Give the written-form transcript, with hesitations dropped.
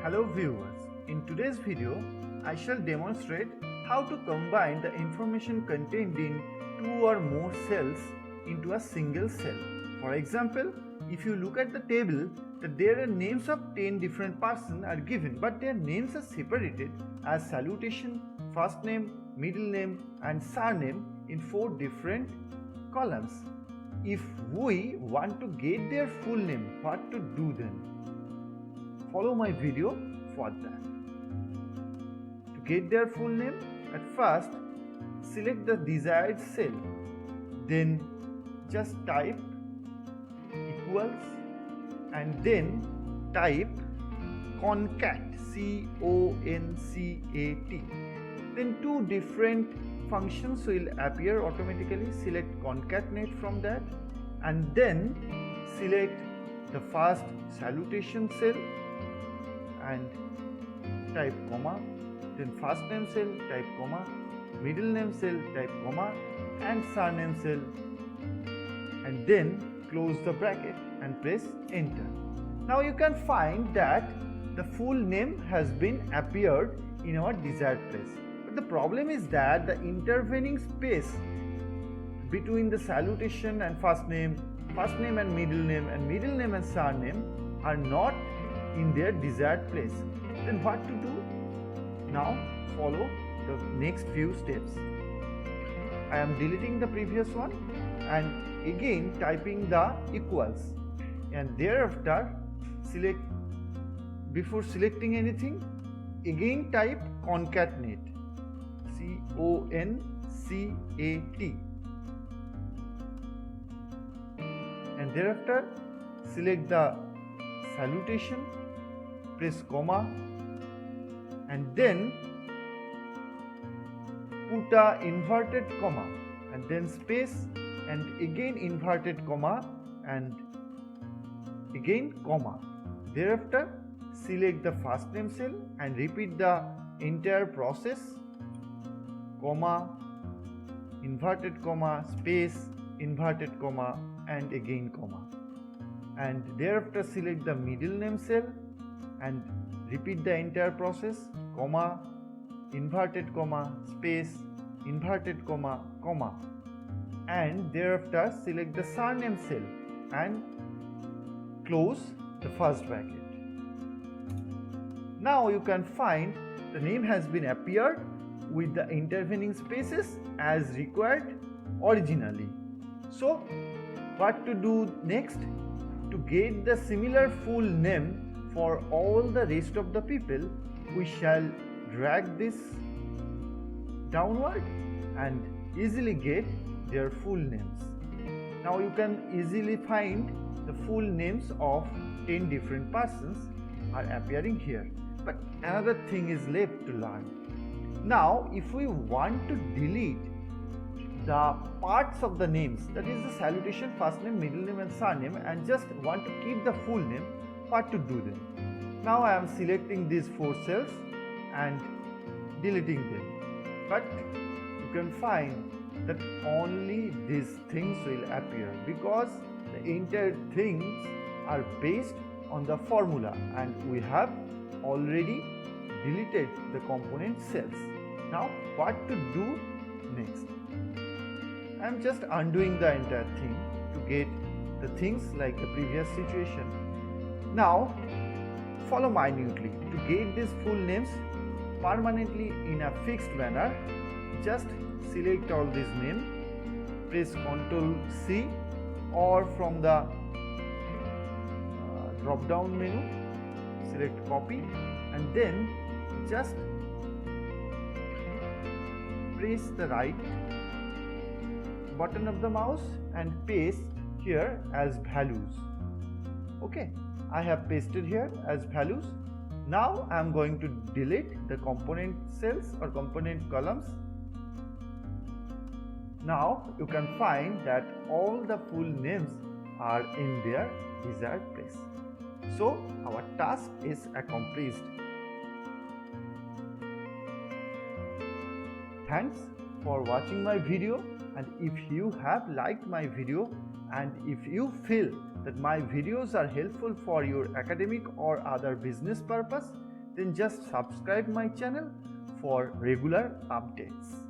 Hello viewers, in today's video I shall demonstrate how to combine the information contained in two or more cells into a single cell. For example, if you look at the table, there are names of 10 different persons are given, but their names are separated as salutation, first name, middle name and surname in 4 different columns. If we want to get their full name, what to do then? Follow my video for that. To get their full name, at first select the desired cell, then just type equals and then type concat, C-O-N-C-A-T. Then 2 different functions will appear automatically. Select concatenate from that and then select the first salutation cell and type comma, then first name cell type comma, middle name cell type comma and surname cell, and then close the bracket and press enter. Now you can find that the full name has been appeared in our desired place. But the problem is that the intervening space between the salutation and first name and middle name and surname are not in their desired place. Then what to do? Now follow the next few steps. I am deleting the previous one and again typing the equals, and thereafter select, before selecting anything, again type concatenate, C-O-N-C-A-T, and thereafter select the salutation, press comma and then put a inverted comma and then space and again inverted comma and again comma. Thereafter select the first name cell and repeat the entire process, comma, inverted comma, space, inverted comma and again comma, and thereafter select the middle name cell and repeat the entire process, comma, inverted comma, space, inverted comma, comma, and thereafter select the surname cell and close the first bracket. Now you can find the name has been appeared with the intervening spaces as required originally. So what to do next? To get the similar full name for all the rest of the people, we shall drag this downward and easily get their full names. Now you can easily find the full names of 10 different persons are appearing here. But another thing is left to learn. Now if we want to delete the parts of the names, that is the salutation, first name, middle name and surname, and just want to keep the full name, what to do then? Now I am selecting these 4 cells and deleting them, but you can find that only these things will appear because the entire things are based on the formula and we have already deleted the component cells. Now what to do next? I am just undoing the entire thing to get the things like the previous situation. Now follow minutely to get these full names permanently in a fixed manner. Just select all these names, press Ctrl C or from the drop down menu select copy and then just press the right button of the mouse and paste here as values. Okay, I have pasted here as values. Now I am going to delete the component cells or component columns. Now you can find that all the full names are in their desired place. So our task is accomplished. Thanks for watching my video, and if you have liked my video and if you feel that my videos are helpful for your academic or other business purpose, then just subscribe my channel for regular updates.